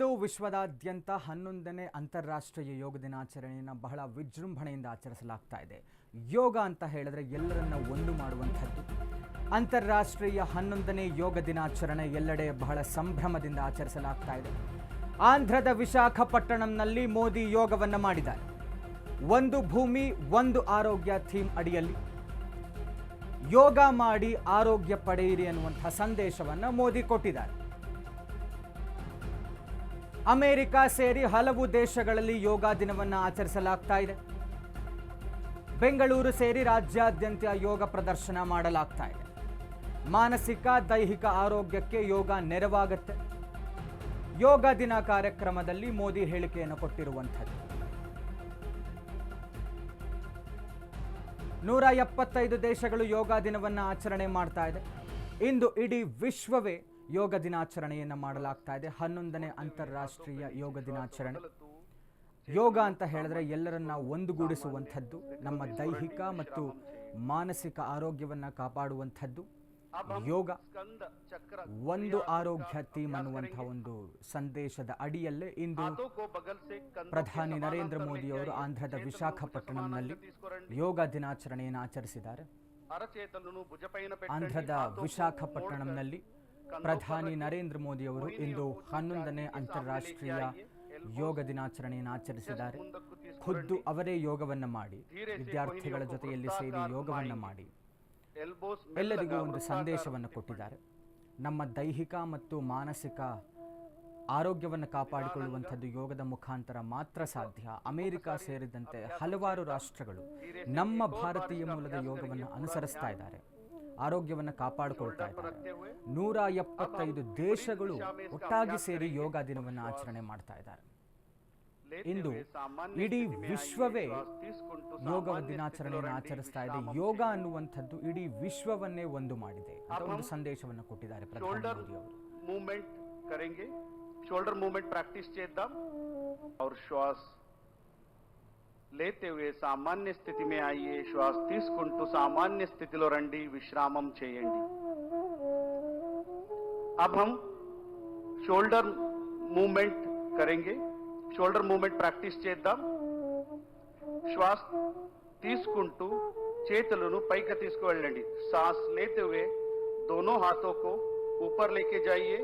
ಇಂದು ವಿಶ್ವದಾದ್ಯಂತ 11ನೇ ಅಂತಾರಾಷ್ಟ್ರೀಯ ಯೋಗ ದಿನಾಚರಣೆಯನ್ನು ಬಹಳ ವಿಜೃಂಭಣೆಯಿಂದ ಆಚರಿಸಲಾಗ್ತಾ ಇದೆ. ಯೋಗ ಅಂತ ಹೇಳಿದ್ರೆ ಎಲ್ಲರನ್ನ ಒಂದು ಮಾಡುವಂಥದ್ದು. ಅಂತಾರಾಷ್ಟ್ರೀಯ 11ನೇ ಯೋಗ ದಿನಾಚರಣೆ ಎಲ್ಲೆಡೆ ಬಹಳ ಸಂಭ್ರಮದಿಂದ ಆಚರಿಸಲಾಗ್ತಾ ಇದೆ. ಆಂಧ್ರದ ವಿಶಾಖಪಟ್ಟಣಂನಲ್ಲಿ ಮೋದಿ ಯೋಗವನ್ನು ಮಾಡಿದ್ದಾರೆ. ಒಂದು ಭೂಮಿ ಒಂದು ಆರೋಗ್ಯ ಥೀಮ್ ಅಡಿಯಲ್ಲಿ ಯೋಗ ಮಾಡಿ ಆರೋಗ್ಯ ಪಡೆಯಿರಿ ಅನ್ನುವಂಥ ಸಂದೇಶವನ್ನು ಮೋದಿ ಕೊಟ್ಟಿದ್ದಾರೆ. ಅಮೆರಿಕ ಸೇರಿ ಹಲವು ದೇಶಗಳಲ್ಲಿ ಯೋಗ ದಿನವನ್ನು ಆಚರಿಸಲಾಗ್ತಾ ಇದೆ. ಬೆಂಗಳೂರು ಸೇರಿ ರಾಜ್ಯಾದ್ಯಂತ ಯೋಗ ಪ್ರದರ್ಶನ ಮಾಡಲಾಗ್ತಾ ಇದೆ. ಮಾನಸಿಕ ದೈಹಿಕ ಆರೋಗ್ಯಕ್ಕೆ ಯೋಗ ನೆರವಾಗುತ್ತೆ. ಯೋಗ ದಿನ ಕಾರ್ಯಕ್ರಮದಲ್ಲಿ ಮೋದಿ ಹೇಳಿಕೆಯನ್ನು ಕೊಟ್ಟಿರುವಂಥದ್ದು. 175 ದೇಶಗಳು ಯೋಗ ದಿನವನ್ನು ಆಚರಣೆ ಮಾಡ್ತಾ ಇದೆ. ಇಂದು ಇಡೀ ವಿಶ್ವವೇ ಯೋಗ ದಿನಾಚರಣೆಯನ್ನು ಮಾಡಲಾಗ್ತಾ ಇದೆ. 11ನೇ ಅಂತಾರಾಷ್ಟ್ರೀಯ ಯೋಗ ದಿನಾಚರಣೆ. ಯೋಗ ಅಂತ ಹೇಳಿದ್ರೆ ಎಲ್ಲರನ್ನ ಒಂದುಗೂಡಿಸುವಂಥದ್ದು, ನಮ್ಮ ದೈಹಿಕ ಮತ್ತು ಮಾನಸಿಕ ಆರೋಗ್ಯವನ್ನು ಕಾಪಾಡುವಂಥದ್ದು. ಯೋಗ ಒಂದು ಆರೋಗ್ಯ ಥೀಮ್ ಅನ್ನುವಂಥ ಒಂದು ಸಂದೇಶದ ಅಡಿಯಲ್ಲೇ ಇಂದು ಪ್ರಧಾನಿ ನರೇಂದ್ರ ಮೋದಿ ಅವರು ಆಂಧ್ರದ ವಿಶಾಖಪಟ್ಟಣಂನಲ್ಲಿ ಯೋಗ ದಿನಾಚರಣೆಯನ್ನು ಆಚರಿಸಿದ್ದಾರೆ. ಆಂಧ್ರದ ವಿಶಾಖಪಟ್ಟಣಂನಲ್ಲಿ ಪ್ರಧಾನಿ ನರೇಂದ್ರ ಮೋದಿ ಅವರು ಇಂದು 11ನೇ ಅಂತಾರಾಷ್ಟ್ರೀಯ ಯೋಗ ದಿನಾಚರಣೆಯನ್ನು ಆಚರಿಸಿದ್ದಾರೆ. ಖುದ್ದು ಅವರೇ ಯೋಗವನ್ನು ಮಾಡಿ, ವಿದ್ಯಾರ್ಥಿಗಳ ಜೊತೆಯಲ್ಲಿ ಸೇರಿ ಯೋಗವನ್ನು ಮಾಡಿ ಎಲ್ಲರಿಗೂ ಒಂದು ಸಂದೇಶವನ್ನು ಕೊಟ್ಟಿದ್ದಾರೆ. ನಮ್ಮ ದೈಹಿಕ ಮತ್ತು ಮಾನಸಿಕ ಆರೋಗ್ಯವನ್ನು ಕಾಪಾಡಿಕೊಳ್ಳುವಂಥದ್ದು ಯೋಗದ ಮುಖಾಂತರ ಮಾತ್ರ ಸಾಧ್ಯ. ಅಮೆರಿಕ ಸೇರಿದಂತೆ ಹಲವಾರು ರಾಷ್ಟ್ರಗಳು ನಮ್ಮ ಭಾರತೀಯ ಮೂಲದ ಯೋಗವನ್ನು ಅನುಸರಿಸ್ತಾ ಇದ್ದಾರೆ, ಆರೋಗ್ಯವನ್ನು ಕಾಪಾಡಿಕೊಳ್ತಾ ಇದ್ದಾರೆ. 175 ದೇಶಗಳು ಒಟ್ಟಾಗಿ ಸೇರಿ ಯೋಗ ದಿನವನ್ನು ಆಚರಣೆ ಮಾಡ್ತಾ ಇದ್ದಾರೆ. ಇಂದು ಇಡೀ ವಿಶ್ವವೇ ಯೋಗ ದಿನಾಚರಣೆಯನ್ನು ಆಚರಿಸ್ತಾ ಇದೆ. ಯೋಗ ಅನ್ನುವಂಥದ್ದು ಇಡೀ ವಿಶ್ವವನ್ನೇ ಒಂದು ಮಾಡಿದೆ ಅಂತ ಒಂದು ಸಂದೇಶವನ್ನು ಕೊಟ್ಟಿದ್ದಾರೆ ಪ್ರಧಾನಿ ಮೋದಿ ಅವರು. ಮೂವ್ಮೆಂಟ್ ಕರೆಂಗೆ, ಶೋಲ್ಡರ್ ಮೂವ್ಮೆಂಟ್ ಪ್ರಾಕ್ಟೀಸ್ చేద్దాం और श्वास लेते हुए सामान्य स्थिति में आइए. श्वास తీసుకుంటూ सामान्य स्थितिలో రండి, విశ్రామం చేయండి. अब हम शोल्डर मूवमेंट करेंगे. शोल्डर मूवमेंट ప్రాక్టీస్ చేద్దాం. శ్వాస్ తీసుకుంటూ చేతులను పైకి తీసుకువెళ్ళండి. सांस लेते हुए दोनों हाथों को ऊपर लेके जाइए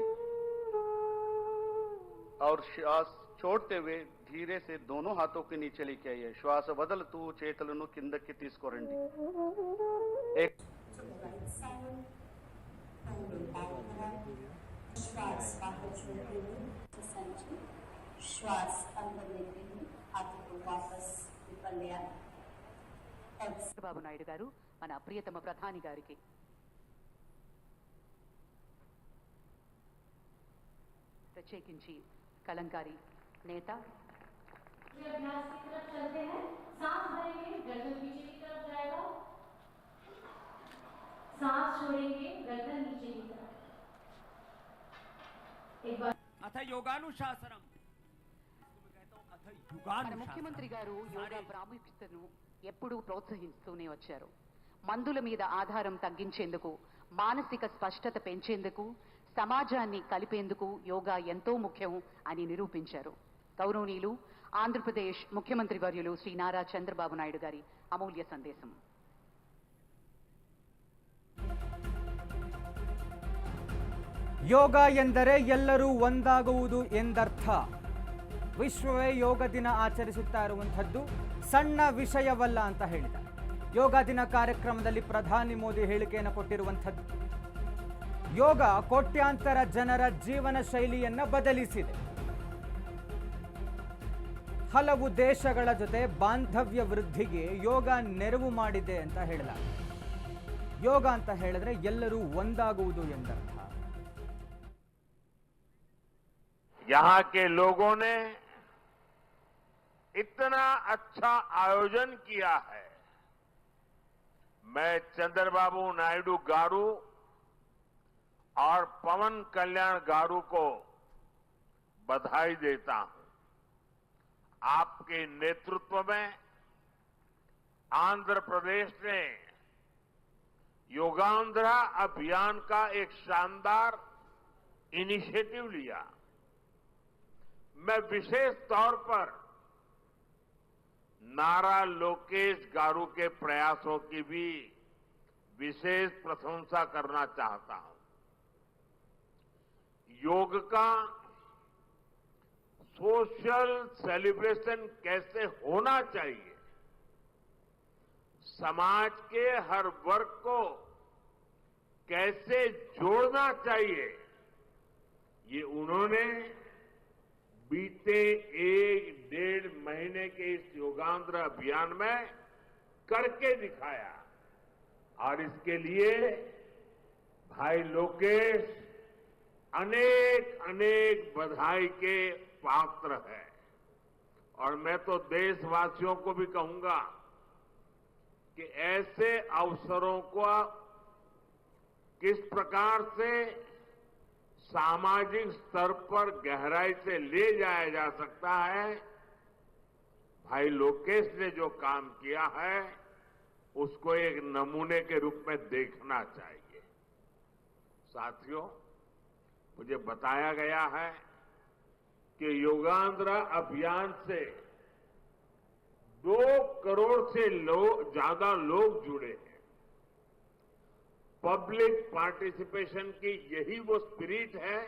और श्वास छोड़ते हुए धीरे से दोनों हाथों के नीचे लेके आइए. श्वास వదులుతూ చేతులను కిందకి తీసుకురండి. श्वास अंदर लेते हुए हाथों को वापस ऊपर ले आए. చంద్రబాబు నాయుడు గారు మన ప్రియతమ ప్రధాని గారికి ప్రత్యేకించి కలంకారీ నేత అథ యోగానుశాసనం. మన ముఖ్యమంత్రి గారు యోగా ప్రాముఖ్యతను ఎప్పుడూ ప్రోత్సహిస్తూనే వచ్చారు. మందుల మీద ఆధారం తగ్గించేందుకు, మానసిక స్పష్టత పెంచేందుకు, సమాజాన్ని కలిపేందుకు యోగా ఎంతో ముఖ్యం అని నిరూపించారు. గౌరవనీయులు ఆంధ్రప్రదేశ్ ముఖ్యమంత్రి వర్యులు శ్రీ నారా చంద్రబాబు నాయుడు గారి అమూల్య సందేశం. ಯೋಗ ಎಂದರೆ ಎಲ್ಲರೂ ಒಂದಾಗುವುದು ಎಂದರ್ಥ. ವಿಶ್ವವೇ ಯೋಗ ದಿನ ಆಚರಿಸುತ್ತಾ ಇರುವಂಥದ್ದು ಸಣ್ಣ ವಿಷಯವಲ್ಲ ಅಂತ ಹೇಳಿದ್ದಾರೆ. ಯೋಗ ದಿನ ಕಾರ್ಯಕ್ರಮದಲ್ಲಿ ಪ್ರಧಾನಿ ಮೋದಿ ಹೇಳಿಕೆಯನ್ನು ಕೊಟ್ಟಿರುವಂಥದ್ದು. ಯೋಗ ಕೋಟ್ಯಾಂತರ ಜನರ ಜೀವನ ಶೈಲಿಯನ್ನು ಬದಲಿಸಿದೆ. ಹಲವು ದೇಶಗಳ ಜೊತೆ ಬಾಂಧವ್ಯ ವೃದ್ಧಿಗೆ ಯೋಗ ನೆರವು ಮಾಡಿದೆ ಅಂತ ಹೇಳಲಾಗಿದೆ. ಯೋಗ ಅಂತ ಹೇಳಿದ್ರೆ ಎಲ್ಲರೂ ಒಂದಾಗುವುದು ಎಂದರ್ಥ. यहाँ के लोगों ने इतना अच्छा आयोजन किया है. मैं चंद्रबाबू नायडू गारू और पवन कल्याण गारू को बधाई देता हूं. आपके नेतृत्व में आंध्र प्रदेश ने योगांध्रा अभियान का एक शानदार इनिशिएटिव लिया. मैं विशेष तौर पर नारा लोकेश गारू के प्रयासों की भी विशेष प्रशंसा करना चाहता हूं। योग का सोशल सेलिब्रेशन कैसे होना चाहिए, समाज के हर वर्ग को कैसे जोड़ना चाहिए, ये उन्होंने बीते 1-1.5 महीने के इस योगांध्र अभियान में करके दिखाया और इसके लिए भाई लोकेश अनेक अनेक बधाई के पात्र है। और मैं तो देशवासियों को भी कहूंगा कि ऐसे अवसरों को किस प्रकार से सामाजिक स्तर पर गहराई से ले जाया जा सकता है, भाई लोकेश ने जो काम किया है उसको एक नमूने के रूप में देखना चाहिए। साथियों, मुझे बताया गया है कि योगांध्र अभियान से 2 करोड़ से ज्यादा लोग जुड़े हैं। पब्लिक पार्टिसिपेशन की यही वो स्पिरिट है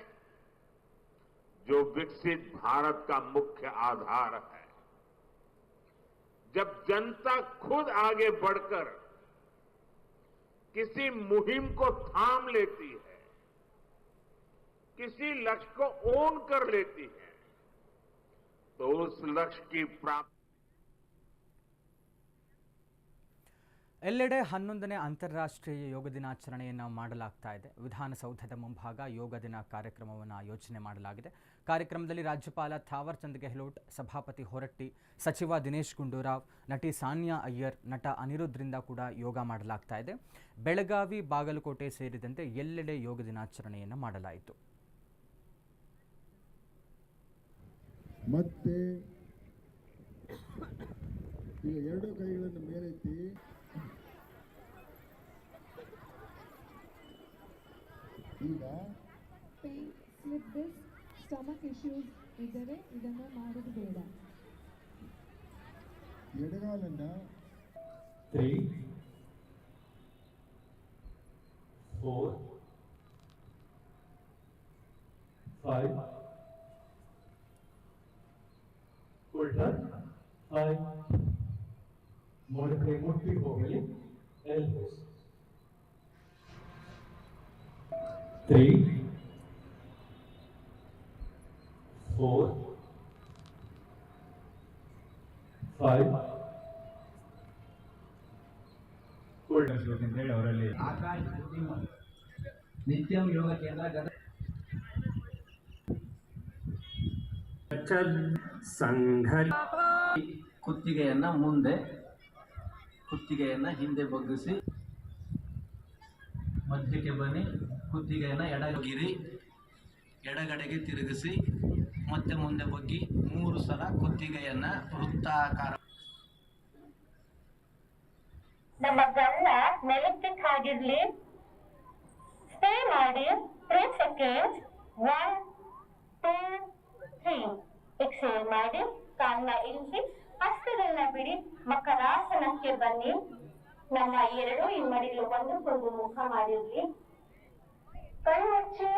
जो विकसित भारत का मुख्य आधार है। जब जनता खुद आगे बढ़कर किसी मुहिम को थाम लेती है, किसी लक्ष्य को ओन कर लेती है, तो उस लक्ष्य की प्राप्ति ಎಲ್ಲೆಡೆ 11ನೇ ಅಂತಾರಾಷ್ಟ್ರೀಯ ಯೋಗ ದಿನಾಚರಣೆಯನ್ನು ಮಾಡಲಾಗ್ತಾ ಇದೆ. ವಿಧಾನಸೌಧದ ಮುಂಭಾಗ ಯೋಗ ದಿನ ಕಾರ್ಯಕ್ರಮವನ್ನು ಆಯೋಜನೆ ಮಾಡಲಾಗಿದೆ. ಕಾರ್ಯಕ್ರಮದಲ್ಲಿ ರಾಜ್ಯಪಾಲ ಥಾವರ್ ಚಂದ್ ಗೆಹ್ಲೋಟ್, ಸಭಾಪತಿ ಹೊರಟ್ಟಿ, ಸಚಿವ ದಿನೇಶ್ ಗುಂಡೂರಾವ್, ನಟಿ ಸಾನ್ಯಾ ಅಯ್ಯರ್, ನಟ ಅನಿರುದ್ಧರಿಂದ ಕೂಡ ಯೋಗ ಮಾಡಲಾಗ್ತಾ ಇದೆ. ಬೆಳಗಾವಿ, ಬಾಗಲಕೋಟೆ ಸೇರಿದಂತೆ ಎಲ್ಲೆಡೆ ಯೋಗ ದಿನಾಚರಣೆಯನ್ನು ಮಾಡಲಾಯಿತು. ಮತ್ತೆ ಈಗ 2 ಕೈಗಳನ್ನು ಮೇಲೆತ್ತಿ ಈಗ ಸ್ಲಿಪ್ ಡಿಸ್ಕ್, ಸ್ಟಮಕ್ ಇಶ್ಯೂಸ್ ಇದ್ದರೆ ಇದನ್ನು ಮಾಡೋದು ಬೇಡ. ಎಡಗಾಲನ್ನ 3, 4, 5 उल्टा 5 मोड़े मुट्ठी हो गई एल्बोस 3, 4, 5 उल्टा श्लोक ಅಂತ ಹೇಳಿ ಅವರಲ್ಲಿ ಆಕಾಶ ಬುದ್ಧಿಮನ್ ನಿತ್ಯಂ ಯೋಗ ಕೇಂದ್ರ ಸಂಘ ಕುತ್ತಿಗೆಯನ್ನ ಮುಂದೆ, ಕುತ್ತಿಗೆಯನ್ನ ಹಿಂದೆ ಬಗ್ಗಿಸಿ, ಮಧ್ಯಕ್ಕೆ ಬನ್ನಿ, ಕುತ್ತಿಗೆಯನ್ನ ಎಡಗಿರಿ, ಎಡಗಡೆಗೆ ತಿರುಗಿಸಿ, ಮತ್ತೆ ಮುಂದೆ ಬಗ್ಗಿ 3 ಸಲ ಕುತ್ತಿಗೆಯನ್ನ ವೃತ್ತಾಕಾರ. ನಮ್ಮ ಗಮನ ನೆಲಕ್ಕೆ ಹಾಗಿರ್ಲಿ. ಸ್ಟೇ ಮಾಡಿ 3 ಸೆಕೆಂಡ್ಸ್. 1, 2, 3. ಎಕ್ಸೇಲ್ ಮಾಡಿ, ಕಾಲನ್ನ ಇಳಿಸಿ, ಹಸ್ತಗಳನ್ನ ಬಿಡಿ, ಮಕರಾಸನಕ್ಕೆ ಬನ್ನಿ. ನಮ್ಮ 2 ಇಮ್ಮಡಿಗಳು ಒಂದಕ್ಕೊಂದು ಮುಖ ಮಾಡಿರ್ಲಿ. ಕಣ್ಣುಚ್ಚಿ,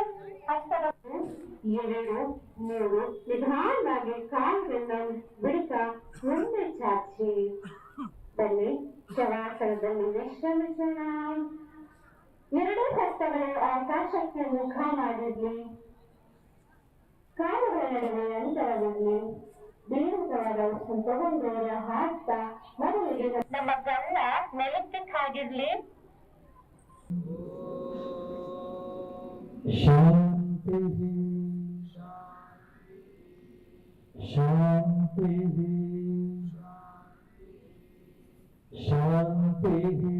ಹಸ್ತದ 2, 3 ನಿಧಾನವಾಗಿ ಕಾಲುಗಳನ್ನ ಬಿಡುತ್ತಾ ಮುಂದೆ ಚಾಚಿ ಬನ್ನಿ. ಶವಾಸನದಲ್ಲಿ ವಿಶ್ರಮಿಸೋಣ. 2 ಹಸ್ತಗಳು ಆಕಾಶಕ್ಕೆ ಮುಖ ಮಾಡಿರ್ಲಿ. ಕಾಲುಗಳ ನಡುವೆ ಅಂತರವಿರಲಿ. ದೀರ್ಘವಾದ ತಗೊಂಡವರ ಹಾಕ್ತಾ ಮೊದಲಿಗೆ ನಮ್ಮ ಗಮನ ನೆಲಕ್ಕೆ ಹಾಗಿರ್ಲಿ. ಶಾಂತಿ ಶಾಂತಿ ಶಾಂತಿ